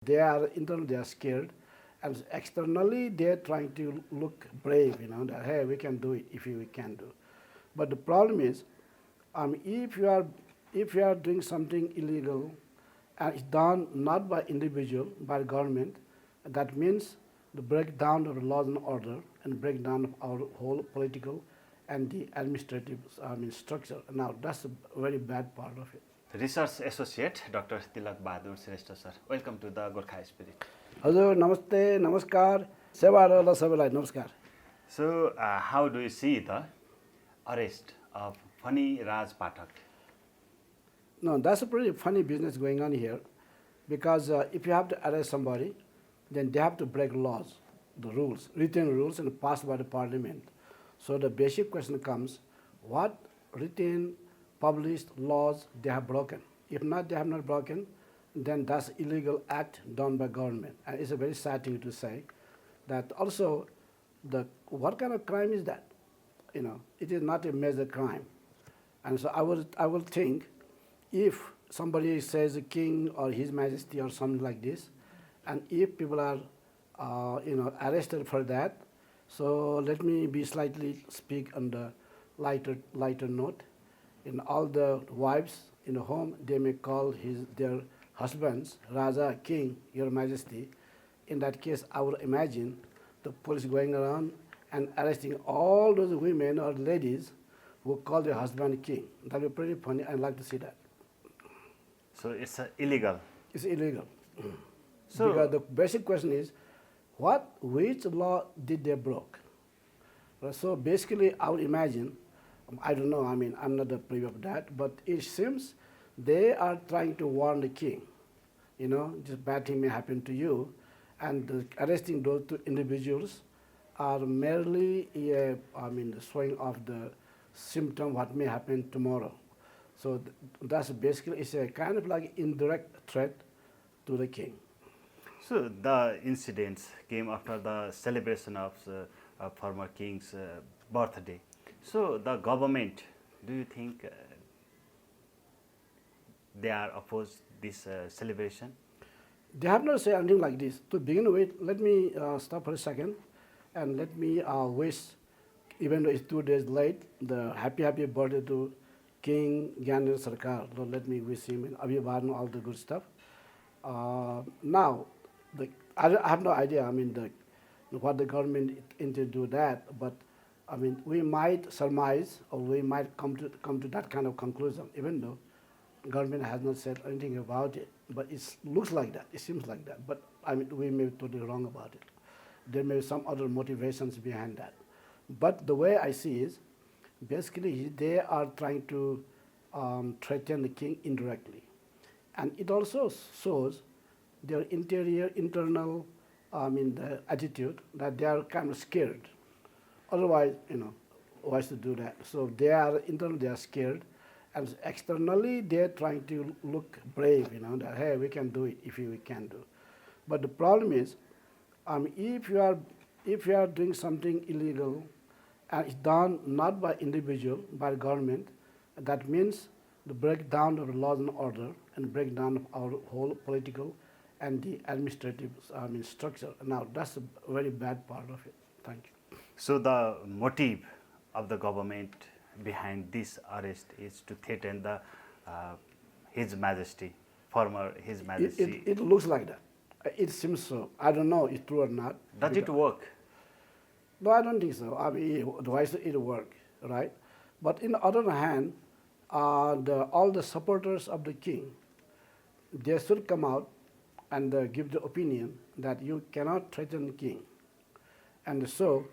They are internally they are scared, and externally they are trying to look brave. That hey, we can do it if we can do. But the problem is, if you are doing something illegal, and it's done not by individual, by government, that means the breakdown of the laws and order and breakdown of our whole political and the administrative structure. Now that's a very bad part of it. Research Associate Dr. Tilak Bahadur Shrestha sir. Welcome to the Gorkha Spirit. हजुर नमस्ते नमस्कार सेवाहरूलाई सबैलाई नमस्कार. So, how do you see the arrest of funny Raj Pathak? No, that's a pretty funny business going on here, because if you have to arrest somebody, then they have to break laws, the rules, written rules, and passed by the parliament. So the basic question comes: what written, published laws they have broken? If not, they have not broken, then that's illegal act done by government, and it's a very sad thing to say. That also, what kind of crime is that? It is not a major crime, and so I will think, if somebody says a king or His Majesty or something like this, and if people are arrested for that, so let me be slightly speak on the lighter note. In all the wives in the home, they may call their husbands Raja, King, Your Majesty. In that case, I would imagine the police going around and arresting all those women or ladies who call their husband king. That would be pretty funny. I'd like to see that. So, it's illegal. It's illegal. So, because the basic question is, which law did they broke? So basically, I would imagine, I don't know, I'm not the privy of that, but it seems they are trying to warn the king. Just bad thing may happen to you, and arresting those two individuals are merely showing off the symptom what may happen tomorrow. So that's basically, it's a kind of like indirect threat to the king. so the incidents came after the celebration of former king's birthday. So, the government, do you think they are opposed this celebration? They have not said anything like this. To begin with, let me stop for a second, and let me wish, even though it's 2 days late, the happy birthday to King Gyanendra Sarkar. So let me wish him in Abhivadan, all the good stuff. Now, I have no idea, what the government intend to do that, but we might surmise, or we might come to that kind of conclusion, even though government has not said anything about it. But it looks like that, it seems like that. But we may be totally wrong about it. There may be some other motivations behind that. But the way I see is, basically they are trying to threaten the king indirectly, and it also shows their internal the attitude that they are kind of scared. Otherwise, why to do that? So they are internally they are scared, and externally they are trying to look brave. That hey, we can do it if we can do. But the problem is, if you are doing something illegal, and it's done not by individual, by government, that means the breakdown of the laws and order and breakdown of our whole political and the administrative structure. Now that's a very bad part of it. Thank you. So, the motive of the government behind this arrest is to threaten the His Majesty, former His Majesty. It looks like that. It seems so. I don't know if it's true or not. Does it work? No, I don't think so. Why should it work, right? But in the other hand, all the supporters of the king, they should come out and give the opinion that you cannot threaten the king. And so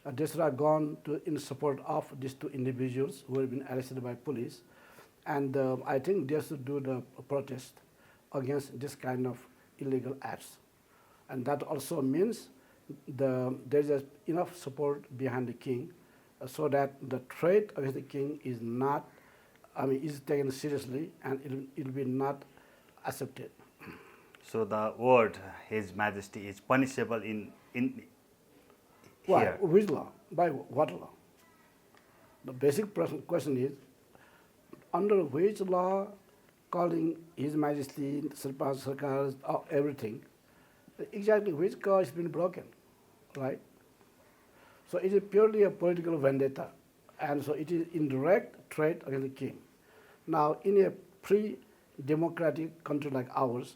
they should have gone in support of these two individuals who have been arrested by police. And I think they should do the protest against this kind of illegal acts. And that also means there's enough support behind the king so that the threat against the king is not, is taken seriously, and it will be not accepted. So, the word His Majesty is punishable in Why? here. Which law? By what law? The basic question is, under which law calling His Majesty, Sarkar, everything, Exactly which car has been broken, right? So it is purely a political vendetta, and so it is indirect threat against the king. Now, in a pre-democratic country like ours,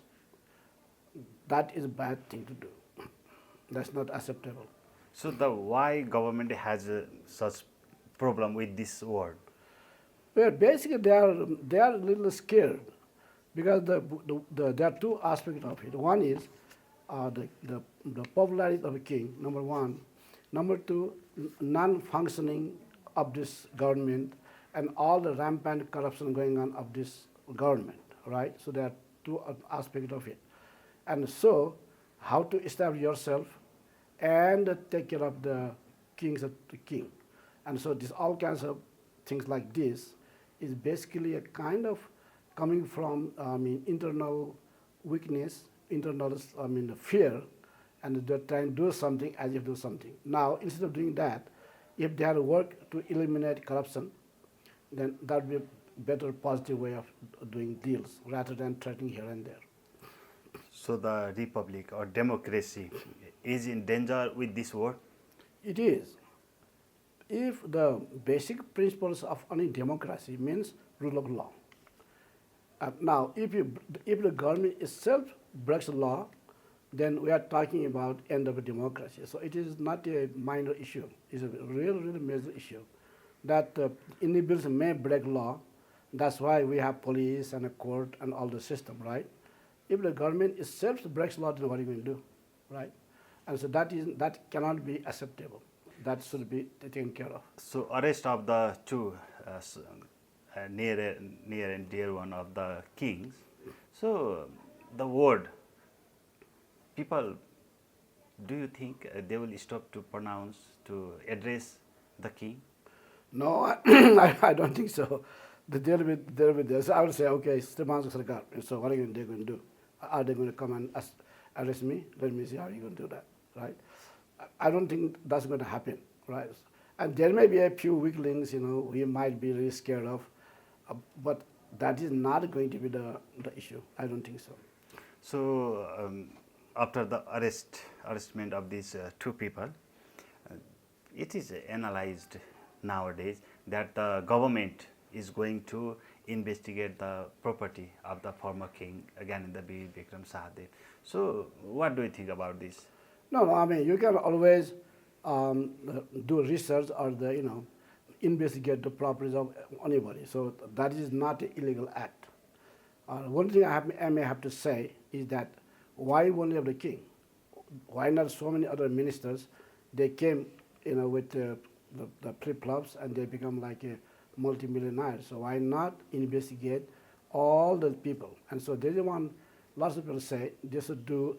that is a bad thing to do. That's not acceptable. So the why government has such problem with this word? Well, basically, they are a little scared because there are two aspects of it. One is the popularity of a king, number one. Number two, non-functioning of this government and all the rampant corruption going on of this government, right? So there are two aspects of it. And so, how to establish yourself and take care of the kings of the king. And so this all kinds of things like this is basically a kind of coming from internal weakness, internal fear, and they're trying to do something as if do something. Now instead of doing that, if they had work to eliminate corruption, then that would be a better positive way of doing deals rather than threatening here and there. So the republic or democracy is in danger with this word? It is. If the basic principles of any democracy means rule of law. Now, if the government itself breaks the law, then we are talking about end of a democracy. So it is not a minor issue. It's a real major issue. That individuals may break law. That's why we have police and a court and all the system, right? If the government itself breaks law, then what are you going to do, right? And so that cannot be acceptable. That should be taken care of. So arrest of the two near and dear one of the kings. So the word, people, do you think they will stop to pronounce, to address the king? No, I don't think so. They'll be there. So I would say, okay, Srimansa Sarkar. So what are they going to do? Are they going to come and arrest me? Let me see how you're going to do that, right? I don't think that's going to happen, right? And there may be a few weaklings, we might be really scared of, but that is not going to be the issue. I don't think so. So after the arrestment of these two people, it is analyzed nowadays that the government is going to investigate the property of the former king, again in the Bir Bikram Sahadev. So what do you think about this? No, you can always do research or investigate the properties of anybody. So that is not an illegal act. One thing I may have to say is that why only of the king? Why not so many other ministers? They came, with the flip-flops and they become like a multimillionaire. So why not investigate all the people? And so they want, lots of people say they should do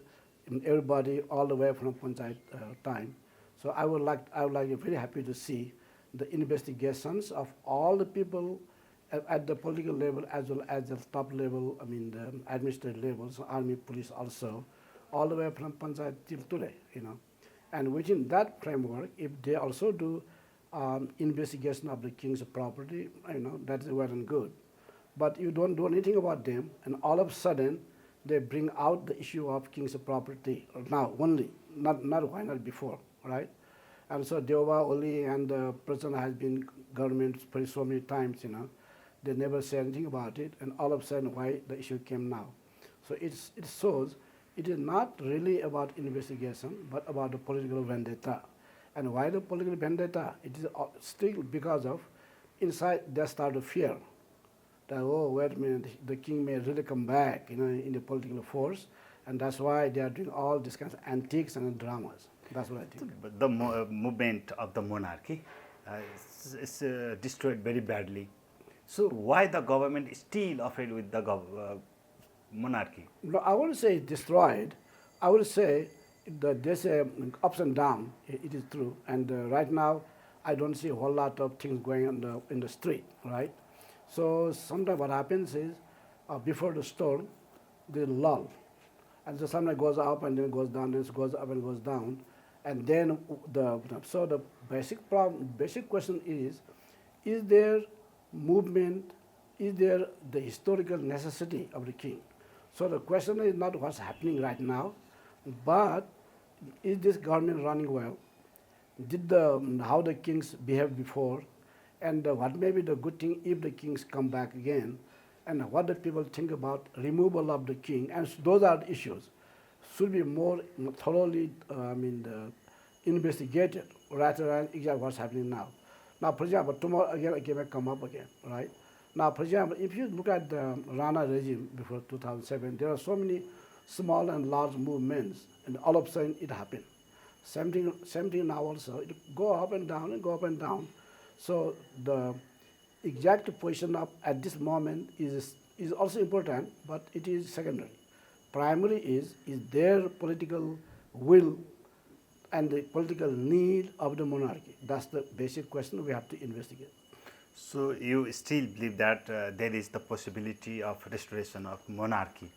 everybody all the way from Panchayat time. So I would be very happy to see the investigations of all the people at the political level as well as the top level, the administrative levels, army, police also, all the way from Panchayat till today, And within that framework, if they also do investigation of the king's property, that is well and good. But you don't do anything about them, and all of a sudden, they bring out the issue of king's property now only, not why not before, right? And so Deoba Oli and the president has been government for so many times, they never say anything about it, and all of a sudden why the issue came now. So it shows it is not really about investigation, but about the political vendetta. And why the political vendetta? It is still because of inside they start to fear that, oh, wait a minute, the king may really come back, in the political force, and that's why they are doing all these kinds of antiques and dramas. That's what I think. But the movement of the monarchy is destroyed very badly. So why the government is still afraid with the monarchy? No, I wouldn't say it's destroyed. I would say that there's ups and downs. It is true. And right now, I don't see a whole lot of things going on in the street, right? So sometimes what happens is, before the storm, there's lull. And so sometimes it goes up and then it goes down, then it goes up and goes down. And then the basic question is there movement, is there the historical necessity of the king? So the question is not what's happening right now, But is this government running well? Did how the kings behaved before, and what may be the good thing if the kings come back again, and what the people think about removal of the king, and those are the issues should be more thoroughly, investigated rather than exactly what's happening now. Now, for example, tomorrow again, it may come up again, right? Now, for example, if you look at the Rana regime before 2007, there are so many small and large movements, and all of a sudden it happened. Same thing now also. It go up and down and go up and down. So the exact position of at this moment is also important, but it is secondary. Primary is their political will and the political need of the monarchy. That's the basic question we have to investigate. So you still believe that there is the possibility of restoration of monarchy?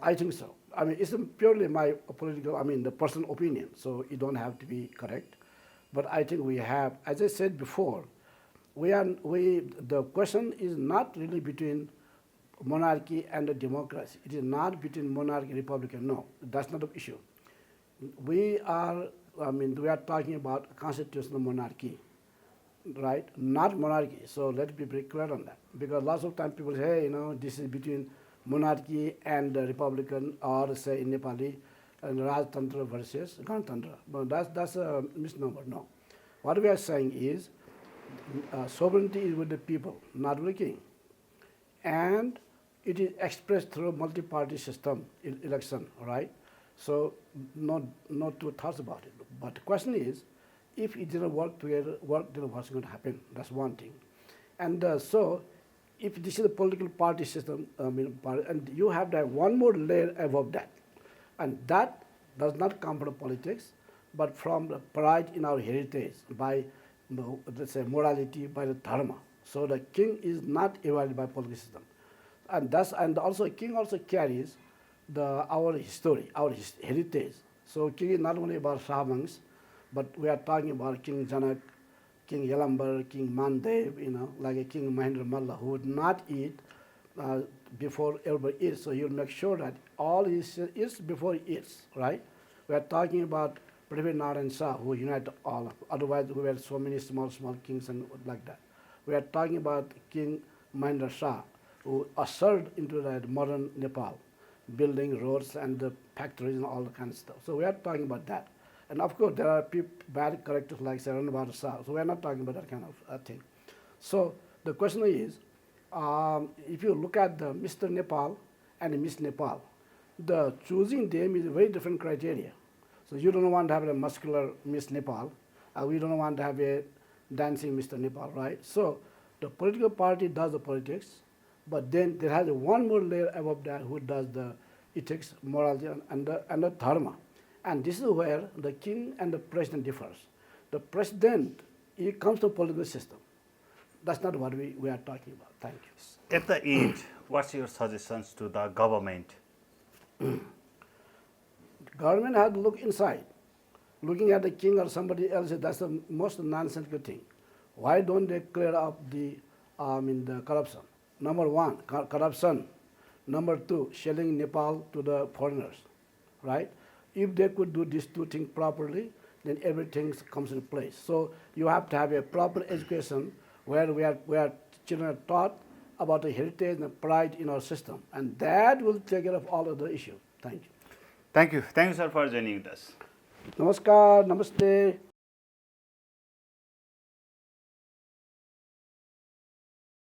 I think so. I mean, it's purely my political, the personal opinion, so you don't have to be correct. But I think we have, as I said before, the question is not really between monarchy and the democracy. It is not between monarchy and republican. No, that's not the issue. We are, we are talking about constitutional monarchy, right? Not monarchy. So let's be very clear on that. Because lots of times people say, hey, this is between monarchy and the republican, or say in Nepali, and Rajtantra versus Ganatantra. But that's a misnomer. No. What we are saying is sovereignty is with the people, not with the king. And it is expressed through multi-party system election, right? So not two thoughts about it. But the question is, if it didn't work together, then what's going to happen? That's one thing. And so, if this is a political party system, and you have to have one more layer above that, and that does not come from politics, but from the pride in our heritage by, let's say, morality, by the dharma. So the king is not evaluated by political system, and also king also carries our history, our heritage. So king is not only about Sahamangs, but we are talking about King Janak, King Yalambar, King Mandev, like a King Mahendra Malla, who would not eat before everybody eats. So he'll make sure that all he eats before he eats, right? We are talking about Prithvi Narayan Shah, who united all. Otherwise, we had so many small kings and like that. We are talking about King Mahendra Shah, who ushered into that modern Nepal, building roads and the factories and all the kind of stuff. So we are talking about that. And of course, there are bad characters like Saranabhadra Shah. So we are not talking about that kind of thing. So the question is, if you look at the Mr. Nepal and Miss Nepal, the choosing them is a very different criteria. So you don't want to have a muscular Miss Nepal. We don't want to have a dancing Mr. Nepal, right? So the political party does the politics, but then there has one more layer above that who does the ethics, morality, and the dharma. And this is where the king and the president differs. The president, he comes from political system. That's not what we are talking about. Thank you. At the end, what's your suggestions to the government? The government has to look inside. Looking at the king or somebody else, that's the most nonsensical thing. Why don't they clear up the corruption? Number one, corruption. Number two, selling Nepal to the foreigners, right? If they could do these two things properly, then everything comes in place. So you have to have a proper education where children are taught about the heritage and pride in our system, and that will take care of all other issues. Thank you. Thank you. Thank you, sir, for joining us. Namaskar, namaste.